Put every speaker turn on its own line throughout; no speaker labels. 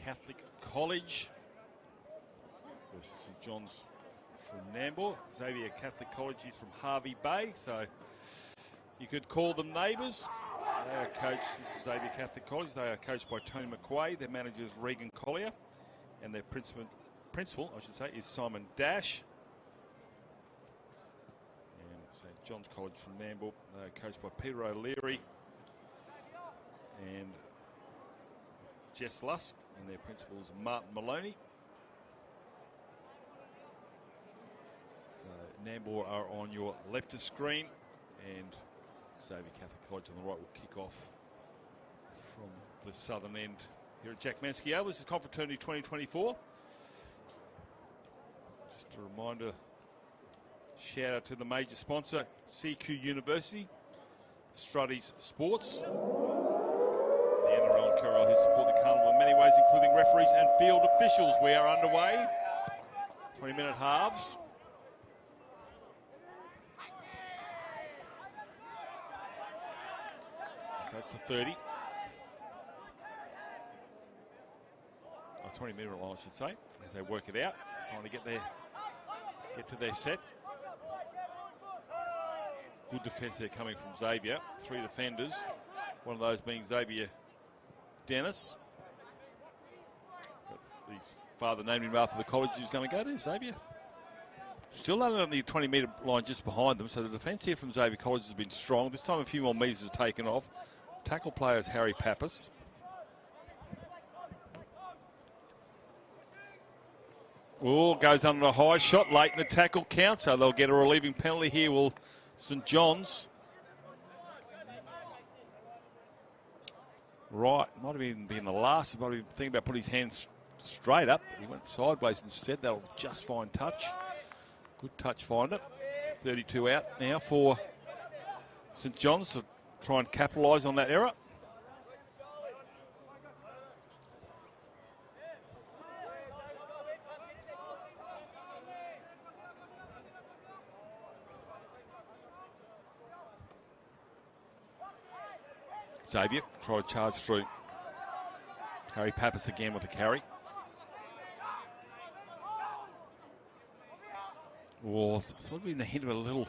Catholic College versus St John's from Nambour. Xavier Catholic College is from Hervey Bay, so you could call them neighbours. They are coached, this is Xavier Catholic College, they are coached by Tony McQuaid. Their manager is Regan Collier, and their principal, is Simon Dash. And St John's College from Nambour, they are coached by Peter O'Leary and Jess Lusk, and their principal is Martin Maloney. So Nambour are on your left of screen, and Xavier Catholic College on the right will kick off from the southern end here at Jack Manskey Oval. This is Confraternity 2024. Just a reminder, shout out to the major sponsor, CQ University, Struddy's Sports, the NRL and Carol who support the carnival in many ways, including referees and field officials. We are underway. 20-minute halves. So that's the 30. 20-minute line, I should say, as they work it out, trying to get to their set. Good defence there coming from Xavier. 3 defenders, one of those being Xavier Dennis. But his father named him after the college he's going to go to, Xavier. Still only on the 20-metre line just behind them, so the defence here from Xavier College has been strong. This time a few more metres has taken off. Tackle player is Harry Pappas. Oh, goes under a high shot late in the tackle count, so they'll get a relieving penalty here. Will St John's. Right, might have even been the last. He might have been thinking about putting his hands straight up. He went sideways instead. That'll just fine touch. Good touch finder. 32 out now for St John's to try and capitalise on that error. Xavier try to charge through. Harry Pappas again with a carry. Oh, I thought we'd been a hint of a little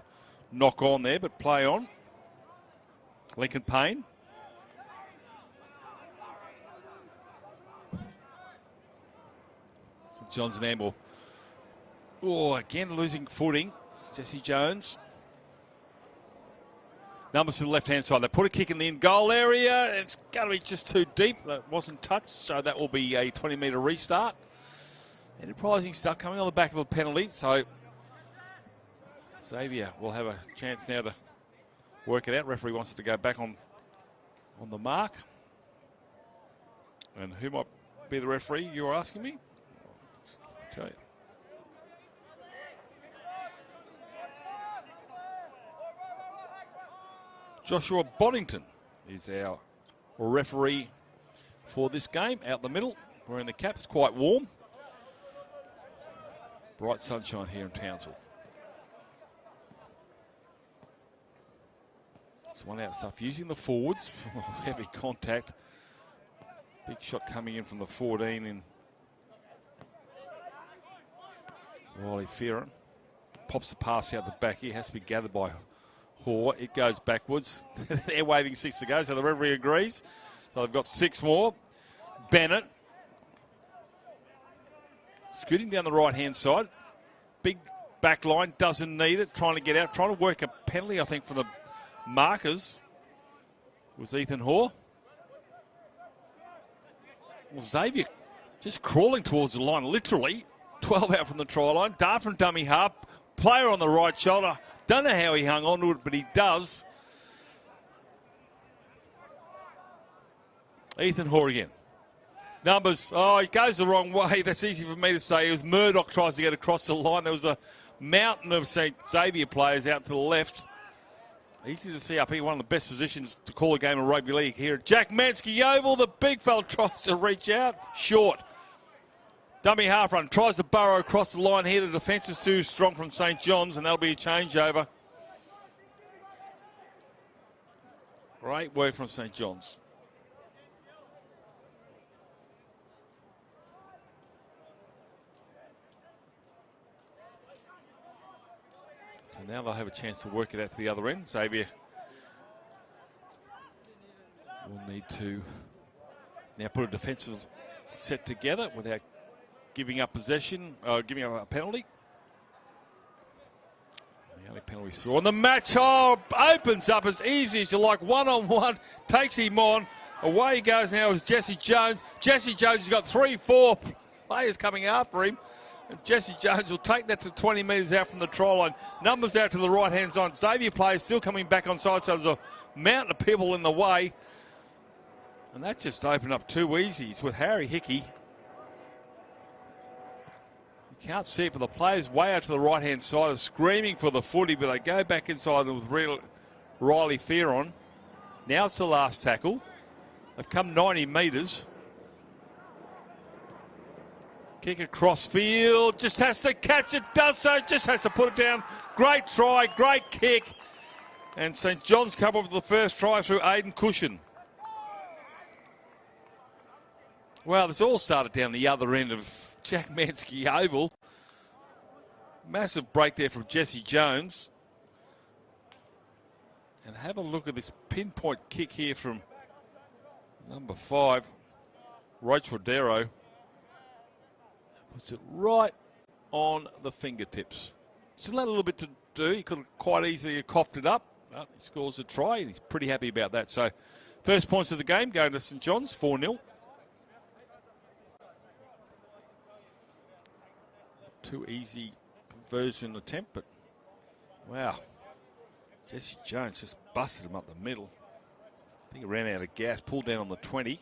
knock on there, but play on. Lincoln Payne. St John's and Nambour. Oh, again losing footing. Jesse Jones. Numbers to the left-hand side. They put a kick in the in-goal area. It's going to be just too deep. It wasn't touched, so that will be a 20-metre restart. Enterprising stuff coming on the back of a penalty, so Xavier will have a chance now to work it out. Referee wants to go back on the mark. And who might be the referee, you were asking me? I'll tell you. Joshua Boddington is our referee for this game. Out the middle, wearing the cap. It's quite warm. Bright sunshine here in Townsville. It's one out stuff. Using the forwards. Heavy contact. Big shot coming in from the 14 in Wiley Fearon. Pops the pass out the back here. Has to be gathered by Hoare. It goes backwards. They're waving 6 to go, so the referee agrees. So they've got 6 more. Bennett. Scooting down the right-hand side. Big back line, doesn't need it. Trying to get out, trying to work a penalty, I think, from the markers. Was Ethan Hoare. Well, Xavier just crawling towards the line, literally. 12 out from the try line. Dart from dummy half. Player on the right shoulder. Don't know how he hung on to it, but he does. Ethan Hoare again. Numbers. Oh, he goes the wrong way. That's easy for me to say. It was Murdoch tries to get across the line. There was a mountain of St Xavier players out to the left. Easy to see up here. One of the best positions to call a game of rugby league here at Jack Manskey Oval. The big fella tries to reach out. Short. Dummy half run, tries to burrow across the line here. The defence is too strong from St John's, and that'll be a changeover. Great work from St John's. now they'll have a chance to work it out to the other end. Xavier will need to now put a defensive set together without giving up possession, giving up a penalty. The only penalty through on the match. Opens up as easy as you like. One-on-one, takes him on. Away he goes now with Jesse Jones. Jesse Jones has got 3-4 players coming after him. And Jesse Jones will take that to 20 metres out from the try line. Numbers out to the right-hand side. Xavier players still coming back on side, so there's a mountain of people in the way. And that just opened up 2 easies with Harry Hickey. You can't see it, but the players way out to the right-hand side are screaming for the footy, but they go back inside with Riley Fearon. Now it's the last tackle. They've come 90 metres. Kick across field, just has to catch it, does so, just has to put it down. Great try, great kick. And St John's come up with the first try through Aidan Cushion. Well, this all started down the other end of Jack Mansky Oval. Massive break there from Jesse Jones. And have a look at this pinpoint kick here from number 5, Roach Rodero. Puts it right on the fingertips. Still had a little bit to do. He could have quite easily coughed it up. But he scores a try, and he's pretty happy about that. So, first points of the game going to St John's, 4-0. Too easy conversion attempt, but wow. Jesse Jones just busted him up the middle. I think he ran out of gas, pulled down on the 20.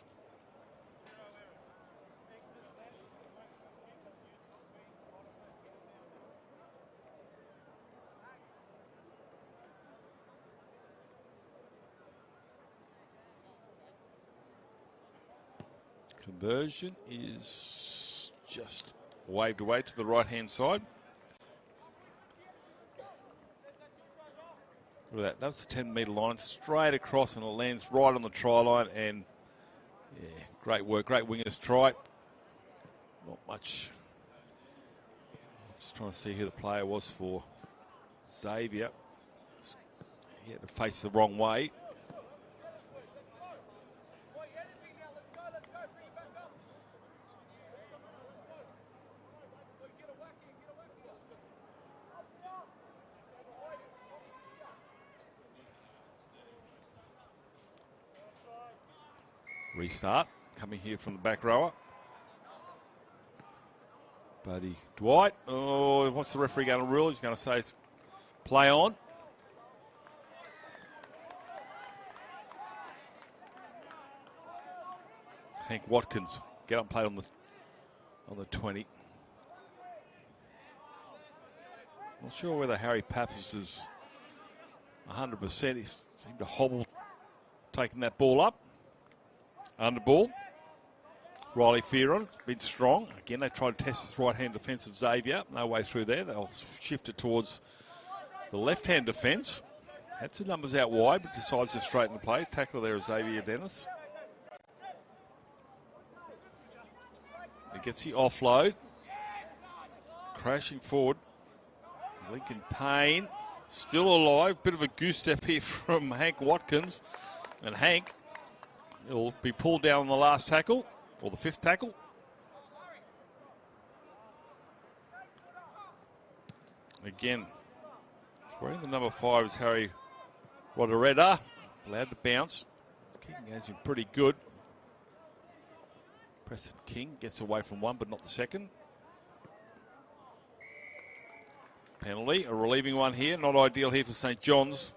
Conversion is just waved away to the right-hand side. Look at that. That's the 10-metre line, straight across, and it lands right on the try line. And yeah, great work, great wingers try. Not much. Just trying to see who the player was for Xavier. He had to face the wrong way. Restart, coming here from the back rower. Buddy Dwight. Oh, what's the referee going to rule? He's going to say it's play on. Hank Watkins, get up and play on the 20. Not sure whether Harry Pappas is 100%. He seemed to hobble taking that ball up. Underball. Riley Fearon, been strong. Again, they tried to test his right-hand defence of Xavier. No way through there. They'll shift it towards the left-hand defence. Had some numbers out wide, but decides to straighten the play. Tackle there is Xavier Dennis. He gets the offload. Crashing forward. Lincoln Payne, still alive. Bit of a goose step here from Hank Watkins. And Hank, he'll be pulled down on the last tackle, or the 5th tackle. Again, wearing the number 5 is Harry Rodoreda. Allowed to bounce. Kicking has been pretty good. Preston King gets away from one, but not the second. Penalty, a relieving one here. Not ideal here for St John's.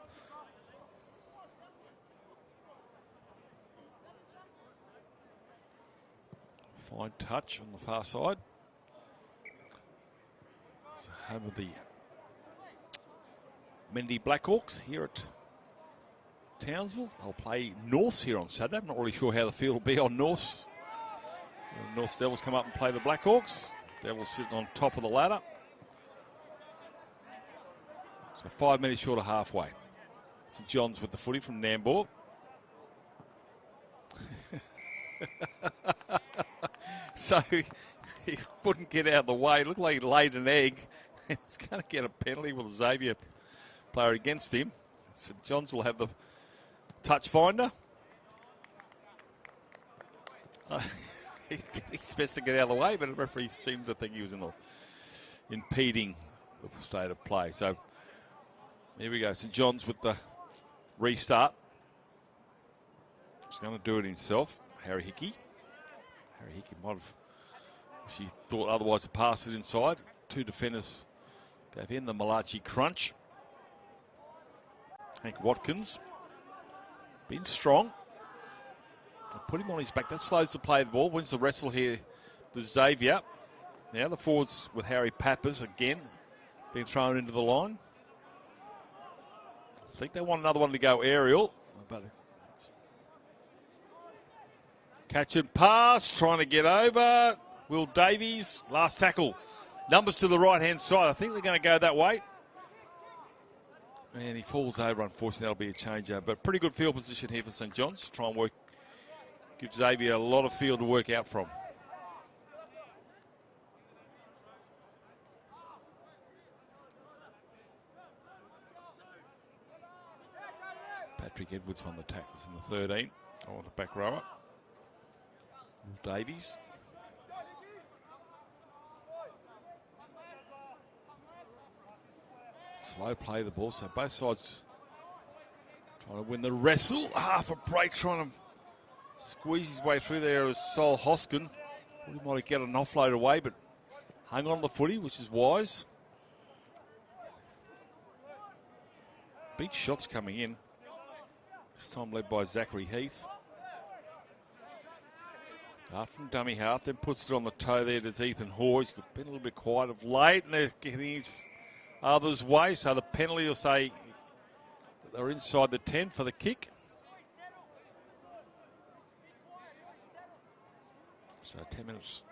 Fine touch on the far side. So home of the Mendy Blackhawks here at Townsville. I'll play Norths here on Saturday. I'm not really sure how the field will be on Norths. The North Devils come up and play the Blackhawks. Devils sitting on top of the ladder. So 5 minutes short of halfway. St John's with the footy from Nambour. So he wouldn't get out of the way. It looked like he laid an egg. It's going to get a penalty with Xavier player against him. St John's will have the touch finder. He's best to get out of the way, but the referee seemed to think he was impeding the state of play. So here we go. St John's with the restart. He's going to do it himself. Harry Hickey. Harry Hickey might have, she thought otherwise, to pass it inside. Two defenders gave in the Malachi crunch. Hank Watkins been strong. Put him on his back. That slows the play of the ball. Wins the wrestle here, the Xavier. Now the forwards with Harry Pappas again being thrown into the line. I think they want another one to go aerial. But catch and pass, trying to get over. Will Davies, last tackle. Numbers to the right-hand side. I think they're going to go that way. And he falls over, unfortunately. That'll be a changeover. But pretty good field position here for St John's. Try and work. Give Xavier a lot of field to work out from. Patrick Edwards on the tackles in the 13. Oh, the back rower. Davies. Slow play the ball, so both sides trying to win the wrestle. Half a break, trying to squeeze his way through there as Sol Hoskin. Thought he might get an offload away, but hung on the footy, which is wise. Big shots coming in. This time led by Zachary Heath. Out from dummy half, then puts it on the toe there to Ethan Hoare. He's been a little bit quiet of late, and they're getting his others' way, so the penalty will say that they're inside the 10 for the kick. So 10 minutes.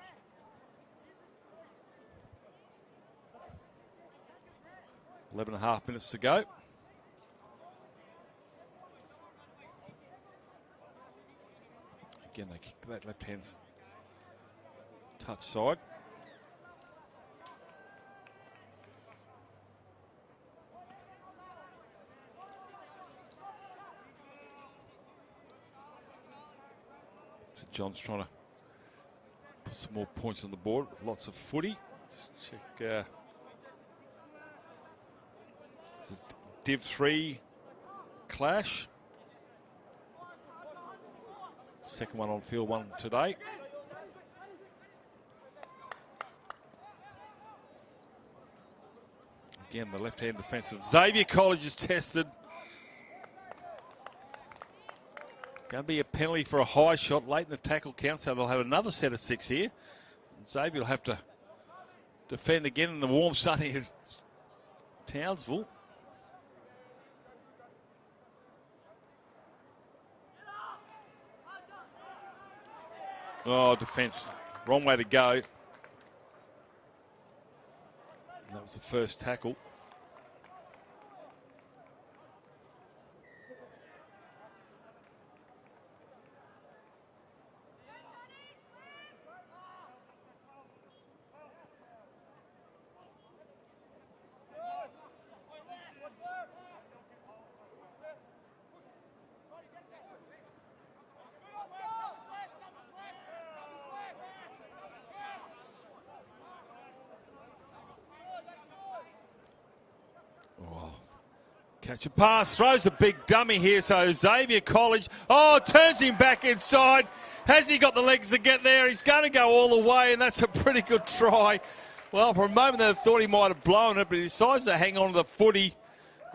11.5 minutes to go. Again, they kick that left hand touch side. St John's trying to put some more points on the board. Lots of footy. Let's check. It's a Div 3 clash. Second one on field one today. Again, the left-hand defensive. Xavier College is tested. Going to be a penalty for a high shot late in the tackle count, so they'll have another set of 6 here. And Xavier will have to defend again in the warm sun here at Townsville. Oh, defence. Wrong way to go. And that was the first tackle. Catch a pass, throws a big dummy here, so Xavier College, turns him back inside. Has he got the legs to get there? He's going to go all the way, and that's a pretty good try. Well, for a moment they thought he might have blown it, but he decides to hang on to the footy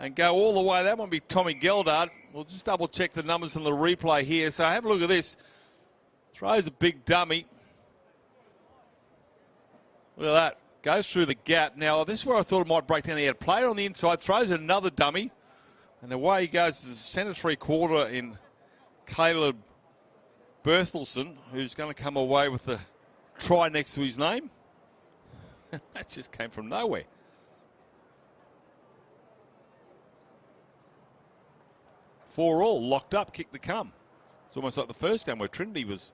and go all the way. That might be Tommy Geldart. We'll just double check the numbers on the replay here. So have a look at this. Throws a big dummy. Look at that. Goes through the gap. Now, this is where I thought it might break down. He had a player on the inside, throws another dummy. And away he goes to the centre three-quarter in Caleb Berthelsen, who's going to come away with the try next to his name. That just came from nowhere. Four all, locked up, kick to come. It's almost like the first game where Trinity was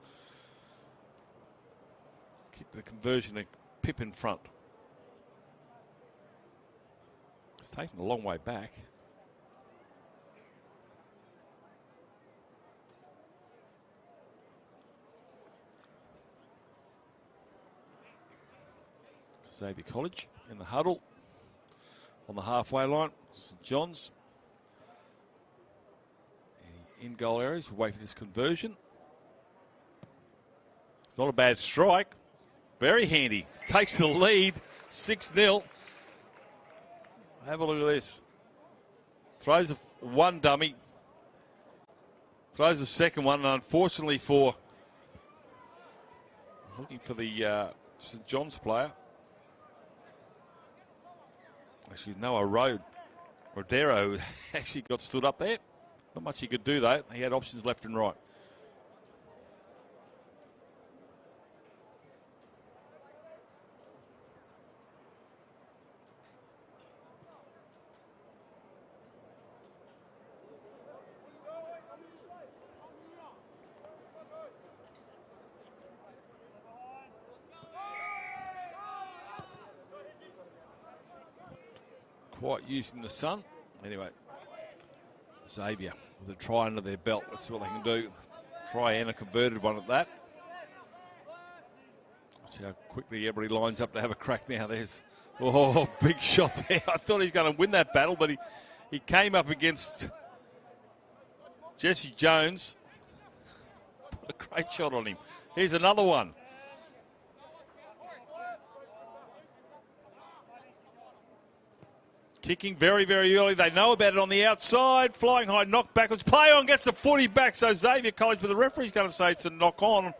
kicked the conversion and Pip in front. It's taken a long way back. Xavier College in the huddle on the halfway line. St John's in goal areas. We'll wait for this conversion. It's not a bad strike. Very handy. Takes the lead. 6-0. Have a look at this. Throws one dummy. Throws the second one, and unfortunately for looking for the St John's player. Actually, Noah Rodero actually got stood up there. Not much he could do, though. He had options left and right. Quite using the sun. Anyway, Xavier with a try under their belt. Let's see what they can do. Try and a converted one at that. Watch how quickly everybody lines up to have a crack now. There's, oh, big shot there. I thought he was going to win that battle, but he came up against Jesse Jones. Put a great shot on him. Here's another one. Kicking very, very early. They know about it on the outside. Flying high, knock backwards. Play on, gets the footy back. So Xavier College, but the referee's going to say it's a knock on. I'm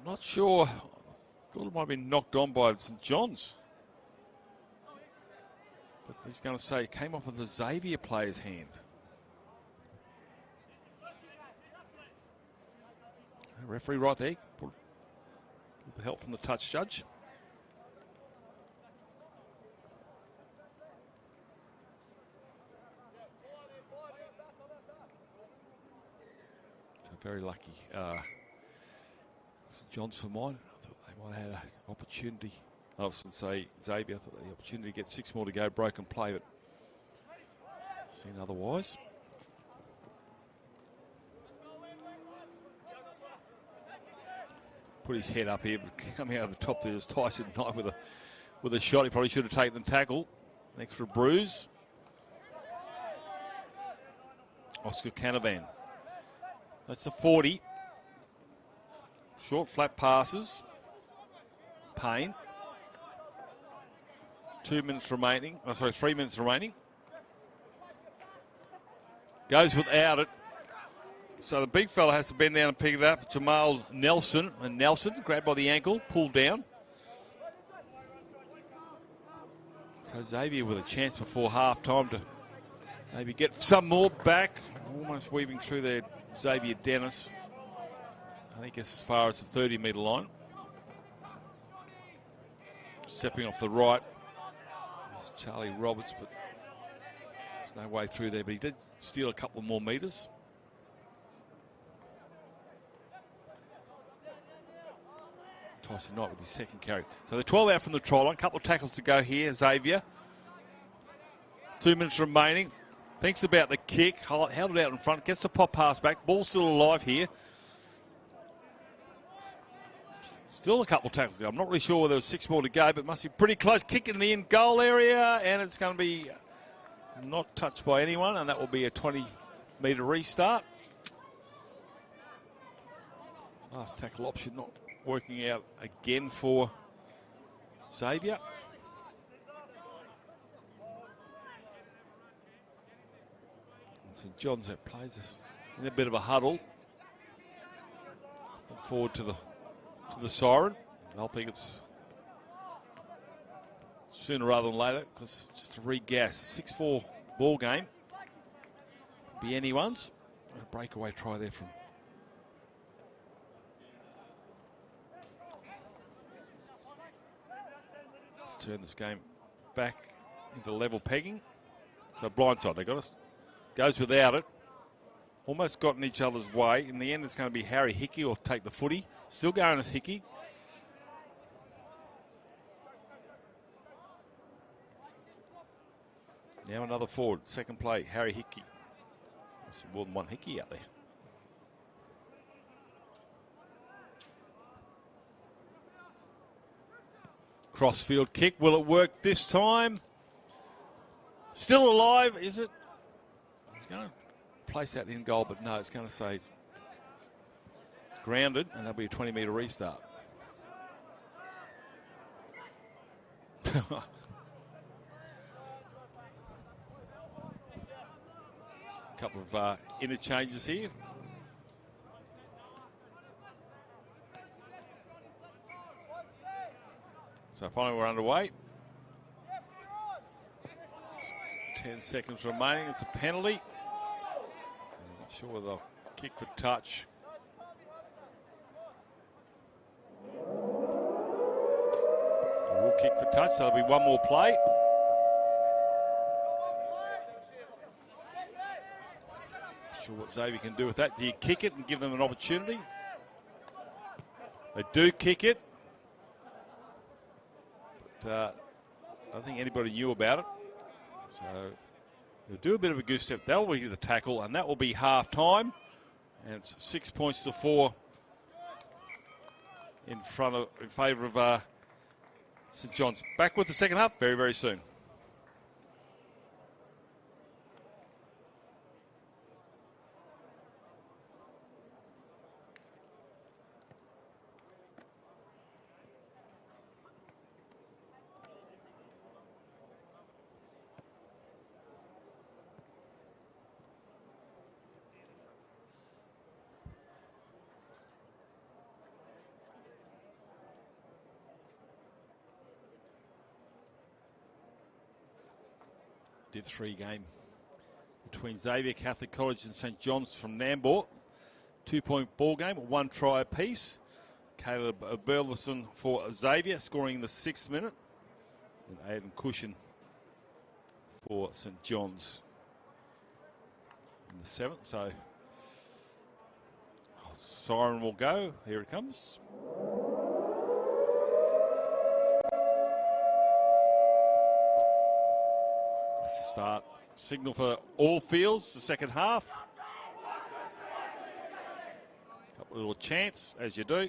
not sure. I thought it might have been knocked on by St John's. But he's going to say it came off of the Xavier player's hand. Referee right there. A little bit of help from the touch judge. Very lucky. St John's for mine. I thought they might have had an opportunity. I was going to say Xavier. I thought they had the opportunity to get 6 more to go, broken play, but seen otherwise. Put his head up here, but coming out of the top there is Tyson Knight with a shot. He probably should have taken the tackle. An extra bruise. Oscar Canavan. That's the 40. Short, flat passes. Payne. 2 minutes remaining. Oh, sorry, 3 minutes remaining. Goes without it. So the big fella has to bend down and pick it up. Jamal Nelson. And Nelson grabbed by the ankle, pulled down. So Xavier with a chance before half time to maybe get some more back. Almost weaving through there. Xavier Dennis, I think it's as far as the 30-metre line. Stepping off the right is Charlie Roberts, but there's no way through there. But he did steal a couple more metres. Tyson Knight with his second carry. So they're 12 out from the try line. A couple of tackles to go here, Xavier. 2 minutes remaining. Thinks about the kick, held it out in front, gets the pop pass back. Ball's still alive here. Still a couple of tackles. I'm not really sure whether there was 6 more to go, but must be pretty close. Kick in the in goal area, and it's going to be not touched by anyone, and that will be a 20-metre restart. Last tackle option not working out again for Xavier. St John's that plays us in a bit of a huddle. Look forward to the siren. I think it's sooner rather than later, because just to regas, 6-4 ball game. Be anyone's. A breakaway try there from let's turn this game back into level pegging. So blindside, they got us. Goes without it. Almost got in each other's way. In the end, it's going to be Harry Hickey or take the footy. Still going as Hickey. Now another forward. Second play, Harry Hickey. There's more than one Hickey out there. Crossfield kick. Will it work this time? Still alive, is it? He's going to place that in goal, but no, it's going to say it's grounded, and there'll be a 20-metre restart. Couple of interchanges here. So finally we're underway. 10 seconds remaining. It's a penalty. I'm not sure they'll kick for touch. We'll kick for touch. That'll be one more play. Not sure what Xavier can do with that. Do you kick it and give them an opportunity? They do kick it. But I don't think anybody knew about it. So they'll do a bit of a goose step. That'll be the tackle, and that will be half time. And it's 6 points to 4 in favour of St John's. Back with the second half very, very soon. Div 3 game between Xavier Catholic College and St John's from Nambour. 2-point ball game, 1 try apiece. Caleb Burleson for Xavier, scoring in the 6th minute. And Aidan Cushion for St John's in the 7th. So siren will go. Here it comes. Start signal for all fields, the second half. Couple of little chants, as you do.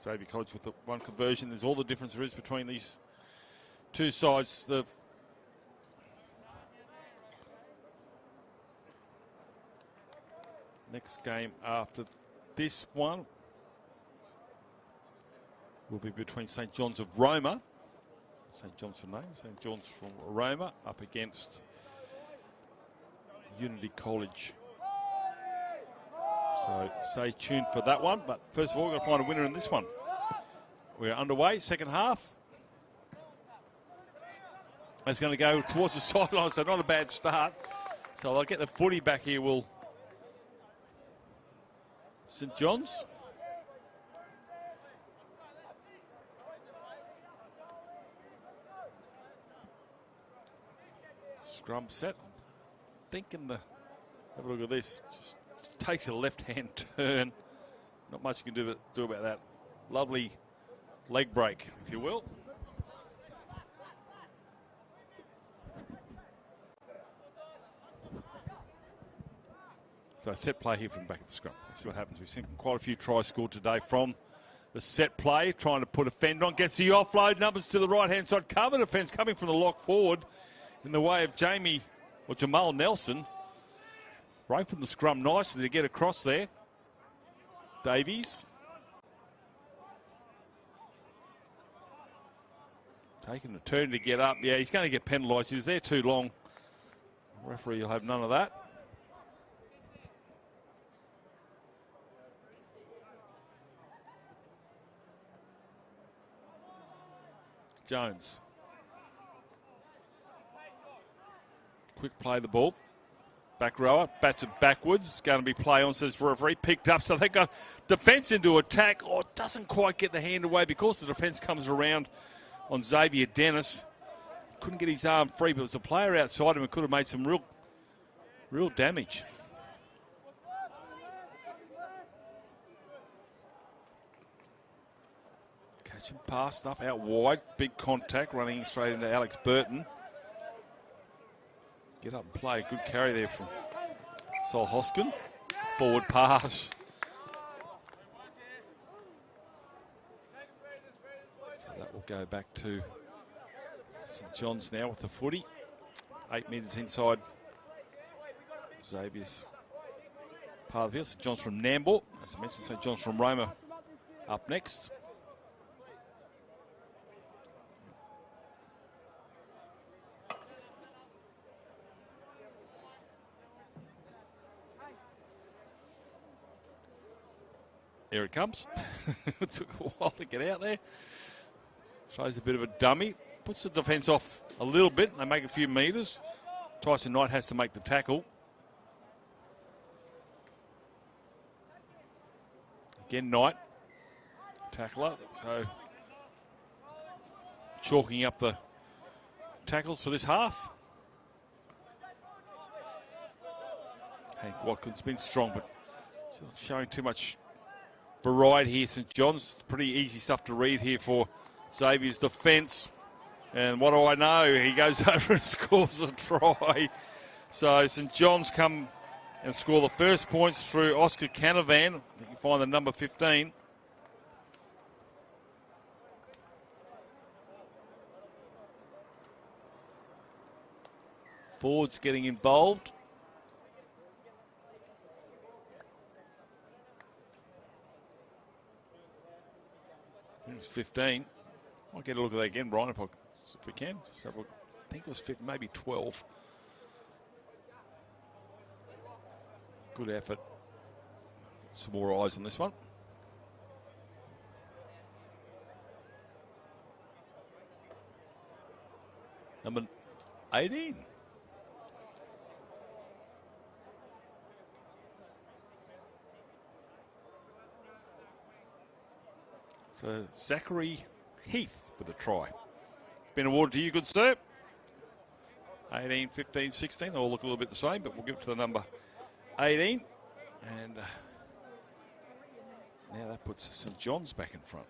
Xavier College with the 1 conversion. There's all the difference there is between these two sides. The next game after this one will be between St John's of Roma. St John's from name. St John's from Roma up against Unity College. So stay tuned for that one. But first of all, we're going to find a winner in this one. We're underway, second half. It's going to go towards the sideline, so not a bad start. So they'll get the footy back here, will St John's. Scrum set. Thinking have a look at this. Just takes a left-hand turn. Not much you can do about that. Lovely leg break, if you will. So set play here from the back of the scrum. Let's see what happens. We've seen quite a few tries scored today from the set play. Trying to put a fend on. Gets the offload. Numbers to the right-hand side. Cover defence coming from the lock forward in the way of Jamal Nelson. Break from the scrum nicely to get across there. Davies. Taking a turn to get up. Yeah, he's going to get penalised. He's there too long. The referee will have none of that. Jones. Quick play the ball. Back rower, bats it backwards. Going to be play on, says referee. Picked up, so they got defence into attack. Oh, it doesn't quite get the hand away because the defence comes around on Xavier Dennis. Couldn't get his arm free, but it was a player outside him and could have made some real damage. Catching pass stuff out wide. Big contact running straight into Alex Burton. Get up and play. Good carry there from Sol Hoskin. Forward pass. So that will go back to St John's now with the footy. 8 metres inside Xavier's part of the field. St John's from Nambour. As I mentioned, St John's from Roma up next. Here it comes. It took a while to get out there. Throws a bit of a dummy. Puts the defence off a little bit. They make a few metres. Tyson Knight has to make the tackle. Again, Knight. Tackler. So, chalking up the tackles for this half. Hank Watkins been strong, but not showing too much variety here. St John's, pretty easy stuff to read here for Xavier's defence. And what do I know? He goes over and scores a try. So St John's come and score the first points through Oscar Canavan. You can find the number 15. Forwards getting involved. It's 15. I'll get a look at that again, Brian, if we can. Just have a look. I think it was 15, maybe 12. Good effort. Some more eyes on this one. Number 18. So Zachary Heath with a try. Been awarded to you, good sir. 18, 15, 16. They all look a little bit the same, but we'll give it to the number 18. And now that puts St John's back in front.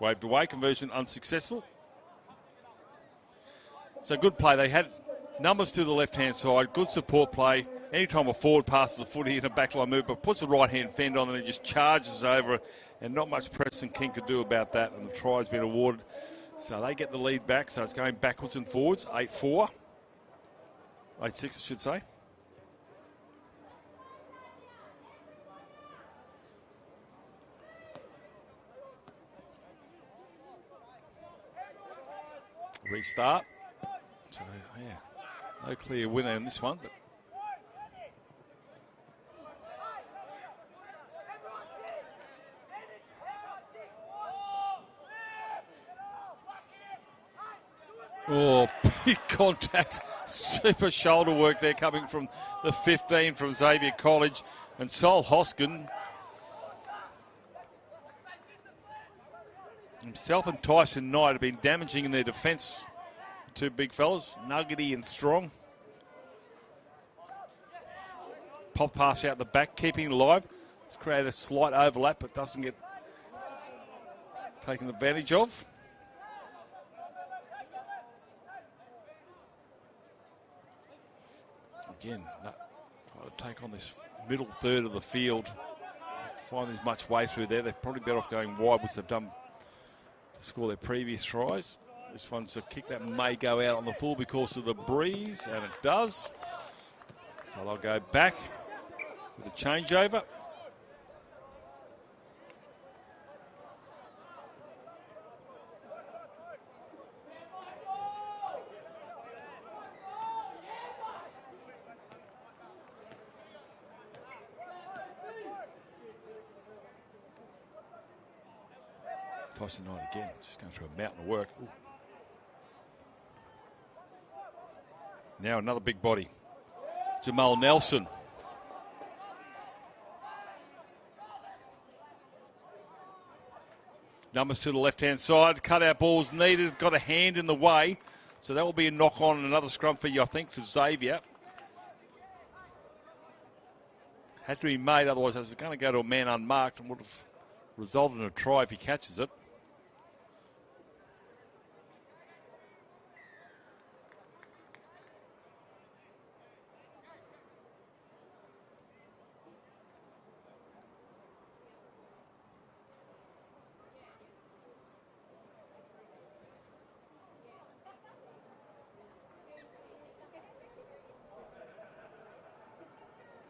Waved away, conversion unsuccessful. So good play. They had numbers to the left-hand side, good support play. Anytime a forward passes the footy in a backline move, but puts a right-hand fend on and he just charges over it, and not much Preston King could do about that, and the try's been awarded. So they get the lead back, so it's going backwards and forwards, 8-4. 8-6, I should say. Restart. So, yeah, no clear winner in this one, but oh, big contact. Super shoulder work there coming from the 15 from Xavier College. And Sol Hoskin, himself and Tyson Knight have been damaging in their defence. Two big fellas, nuggety and strong. Pop pass out the back, keeping it alive. It's created a slight overlap, but doesn't get taken advantage of. Again, trying to take on this middle third of the field. Find there's much way through there. They're probably better off going wide, which they've done to score their previous tries. This one's a kick that may go out on the full because of the breeze, and it does. So they'll go back with a changeover. Tyson Knight again, just going through a mountain of work. Ooh. Now another big body. Jamal Nelson. Numbers to the left-hand side. Cut-out balls needed. Got a hand in the way. So that will be a knock-on and another scrum for you, I think, to Xavier. Had to be made, otherwise I was going to go to a man unmarked and would have result in a try if he catches it.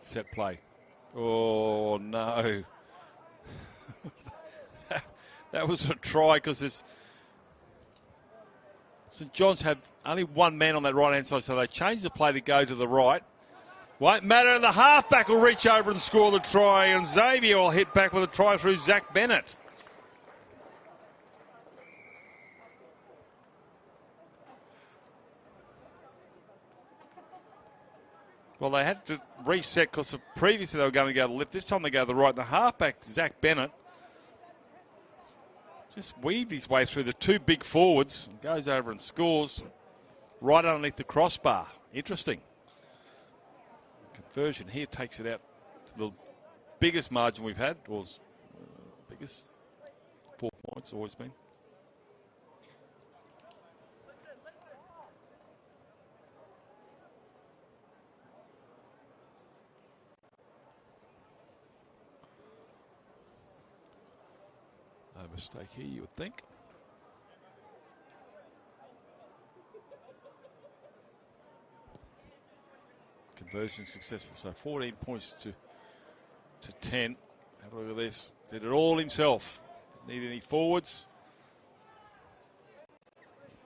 Set play. Oh, no. That was a try because St John's have only one man on that right-hand side, so they changed the play to go to the right. Won't matter. The halfback will reach over and score the try, and Xavier will hit back with a try through Zach Bennett. Well, they had to reset because previously they were going to go to the left. This time they go to the right. The halfback, Zach Bennett, just weaved his way through the two big forwards and goes over and scores right underneath the crossbar. Interesting. Conversion here takes it out to the biggest margin we've had, or biggest 4 points, always been. No mistake here, you would think. Conversion successful, so 14 points to 10. Have a look at this. Did it all himself. Didn't need any forwards.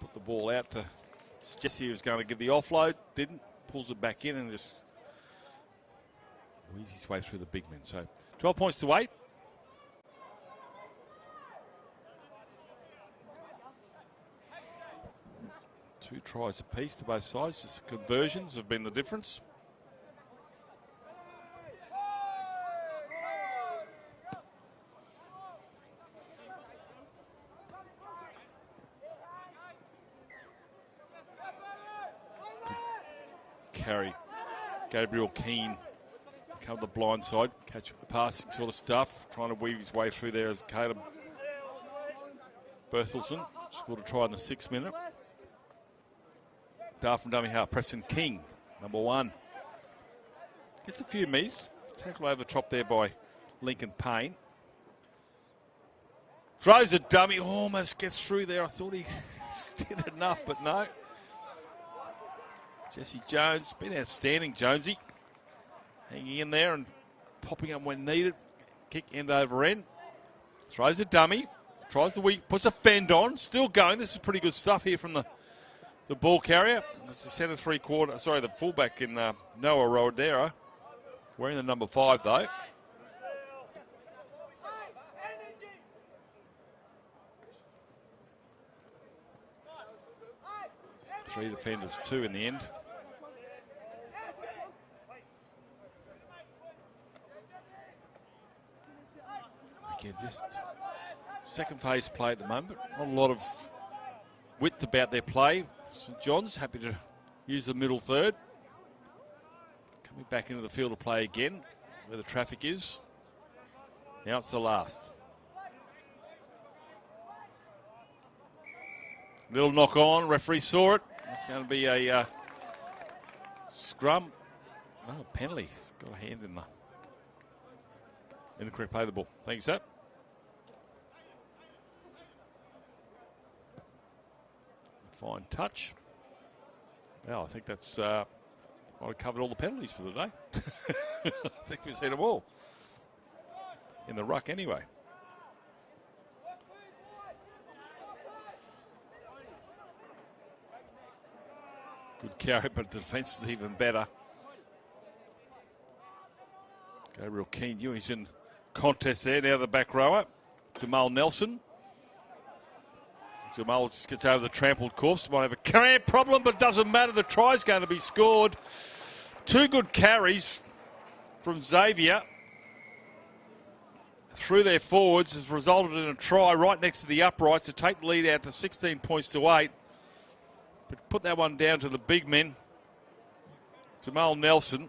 Put the ball out to Jesse, who was going to give the offload. Didn't. Pulls it back in and just weaves his way through the big men. So 12 points to 8. Two tries apiece to both sides. Just conversions have been the difference. Good carry. Gabriel Keane come the blind side, catch the passing sort of stuff, trying to weave his way through there as Caleb Berthelsen scored a try in the 6th minute. From dummy half, Preston King, number 1. Gets a few me's. Tackle over the top there by Lincoln Payne. Throws a dummy, almost gets through there. I thought he did enough, but no. Jesse Jones, been outstanding, Jonesy. Hanging in there and popping up when needed. Kick end over end. Throws a dummy. Tries the weak, puts a fend on. Still going. This is pretty good stuff here from the ball carrier. It's the centre the fullback in Noah Rodero. Wearing the number 5 though. Three defenders, 2 in the end. Again, just second phase play at the moment. Not a lot of width about their play. St John's happy to use the middle third. Coming back into the field of play again, where the traffic is. Now it's the last. Little knock on, referee saw it. It's going to be a scrum. Oh, penalty. He's got a hand in the correct play of the ball. Thank you, sir. Fine touch. Well, I think that's might have covered all the penalties for the day. I think we've seen them all. In the ruck anyway. Good carry, but the defence is even better. Gabriel Keane, he's in contest there. Now the back rower, Jamal Nelson. Jamal just gets over the trampled corpse. Might have a cramp problem, but doesn't matter. The try's going to be scored. 2 good carries from Xavier through their forwards has resulted in a try right next to the uprights to take the lead out to 16 points to 8. But put that one down to the big men. Jamal Nelson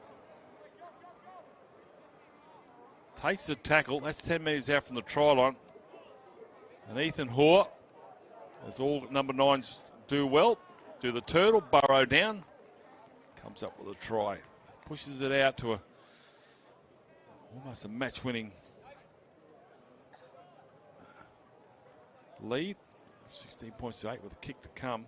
Takes the tackle. That's 10 metres out from the try line. And Ethan Hoare, as all number 9s do well, do the turtle, burrow down, comes up with a try. Pushes it out to almost a match-winning lead. 16 points to 8 with a kick to come.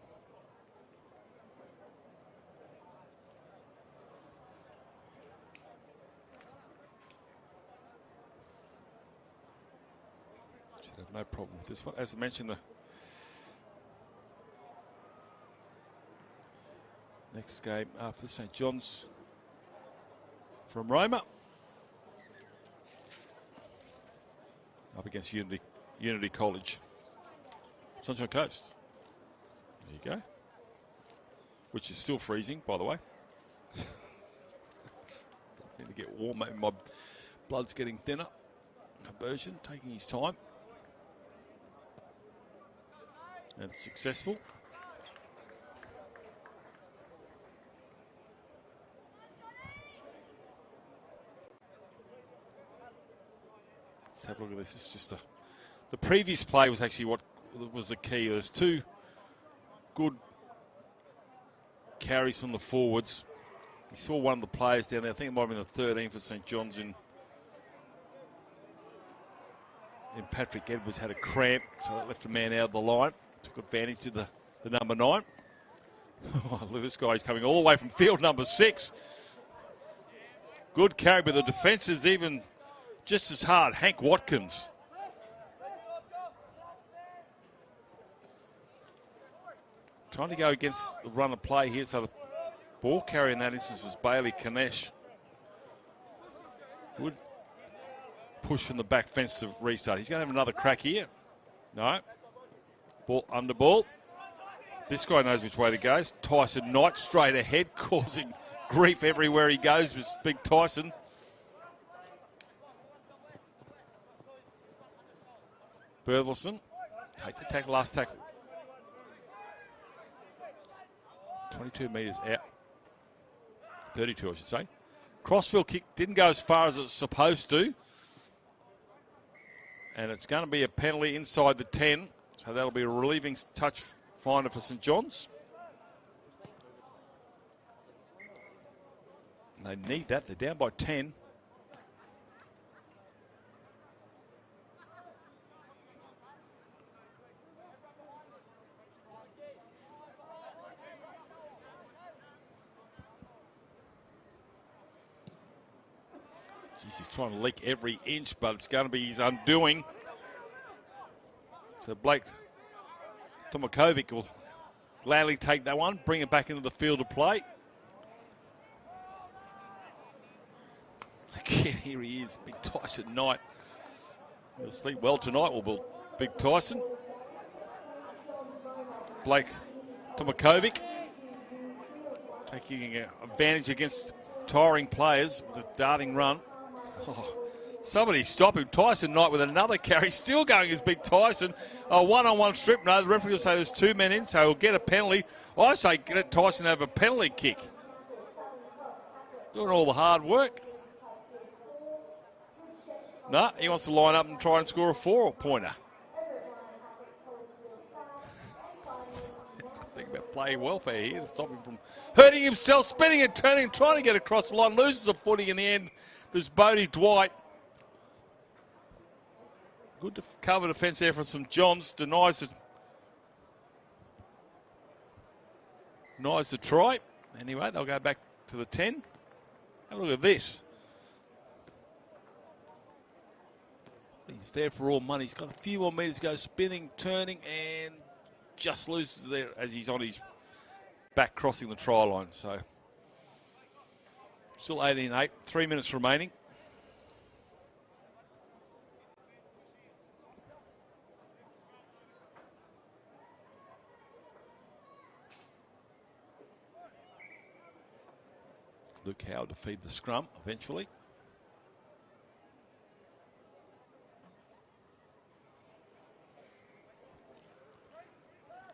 Should have no problem with this one. As I mentioned, the next game after St. John's from Roma. Up against Unity College. Sunshine Coast. There you go. Which is still freezing, by the way. Doesn't to get warm. Maybe my blood's getting thinner. Conversion, taking his time. And successful. Let's have a look at this. It's just the previous play was actually what was the key. There's two good carries from the forwards. You saw one of the players down there. I think it might have been the 13 for St. John's in Patrick Edwards had a cramp, so that left a man out of the line. Took advantage of the number 9. Oh, look, this guy's coming all the way from field number 6. Good carry, but the defence is even just as hard. Hank Watkins. Trying to go against the run of play here, so the ball carrier in that instance was Bailey Kanesh. Good push from the back fence to restart. He's going to have another crack here. No. Ball under ball. This guy knows which way to go. Tyson Knight straight ahead, causing grief everywhere he goes with big Tyson. Berthelson, take the tackle, last tackle. 22 metres out. 32, I should say. Crossfield kick didn't go as far as it was supposed to. And it's going to be a penalty inside the 10. So that'll be a relieving touch finder for St. John's. They need that. They're down by 10. Jeez, he's trying to leak every inch, but it's going to be his undoing. So Blake Tomakovic will gladly take that one, bring it back into the field of play. Again, here he is, Big Tyson Knight. He'll sleep well tonight, will Big Tyson. Blake Tomakovic taking advantage against tiring players with a darting run. Oh, somebody stop him. Tyson Knight with another carry, still going as Big Tyson. A one-on-one strip. No, the referee will say there's 2 men in, so he'll get a penalty. I say let Tyson have a penalty kick. Doing all the hard work. No, he wants to line up and try and score a 4-pointer. Think about playing welfare here to stop him from hurting himself, spinning and turning, trying to get across the line, loses a footing in the end. There's Bodie Dwight. Good cover defence there from St. John's. Denies the try. Anyway, they'll go back to the 10. Have a look at this. He's there for all money. He's got a few more metres to go, spinning, turning, and just loses there as he's on his back crossing the try line. So still 18-8, 3 minutes remaining. Luke Howard to feed the scrum eventually.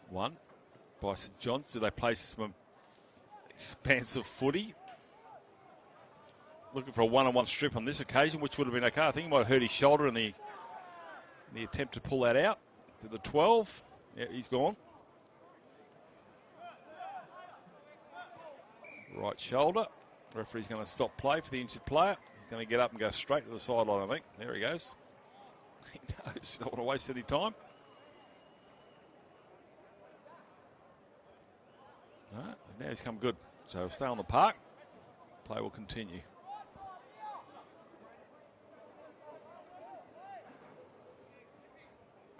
One by St. John's. Do they play some expansive footy? looking for a one-on-one strip on this occasion, which would have been okay. I think he might have hurt his shoulder in the attempt to pull that out to the 12. Yeah, he's gone. Right shoulder. Referee's going to stop play for the injured player. He's going to get up and go straight to the sideline, I think. There he goes. He knows. Don't want to waste any time. No, now he's come good. So stay on the park. Play will continue.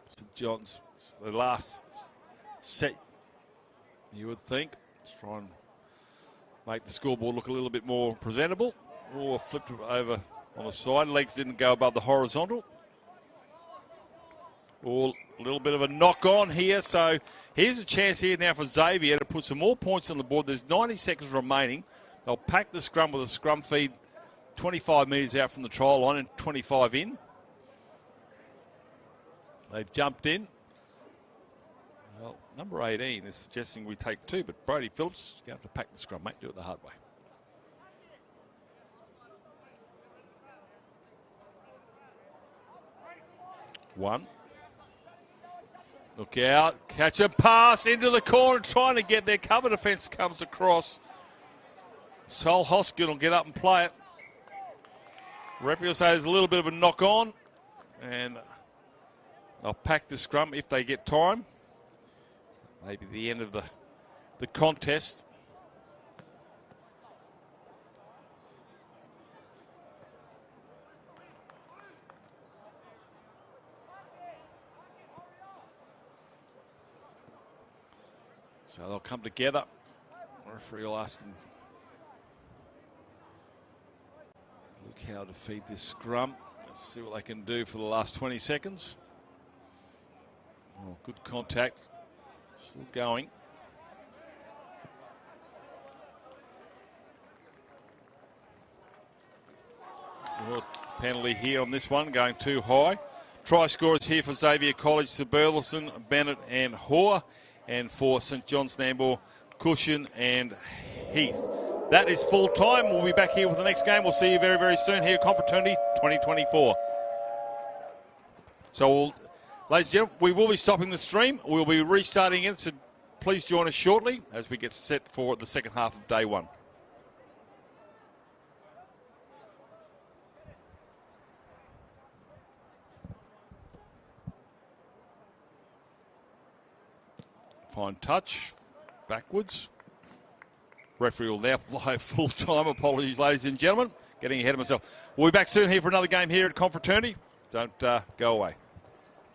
St John's, the last set, you would think. Let's try and make the scoreboard look a little bit more presentable. Oh, flipped it over on the side. Legs didn't go above the horizontal. Oh, a little bit of a knock on here. So here's a chance here now for Xavier to put some more points on the board. There's 90 seconds remaining. They'll pack the scrum with a scrum feed 25 metres out from the trial line and 25 in. They've jumped in. Well, number 18 is suggesting we take two, but Brody Phillips is going to have to pack the scrum, mate. Do it the hard way. One. Look out. Catch a pass into the corner, trying to get there. Cover defence comes across. Sol Hoskin will get up and play it. Referee will say there's a little bit of a knock on, and they'll pack the scrum if they get time. Maybe the end of the contest. So they'll come together. Referee will ask them, look how to feed this scrum. Let's see what they can do for the last 20 seconds. Oh, good contact. Still going. Penalty here on this one, going too high. Try scorers here for Xavier College to Burleson, Bennett and Hoare. And for St John's, Nambour, Cushion and Heath. That is full time. We'll be back here with the next game. We'll see you very, very soon here at Confraternity 2024. So, ladies and gentlemen, we will be stopping the stream. We'll be restarting it, so please join us shortly as we get set for the second half of day one. Fine touch, backwards. Referee will now play full time. Apologies, ladies and gentlemen. Getting ahead of myself. We'll be back soon here for another game here at Confraternity. Don't go away.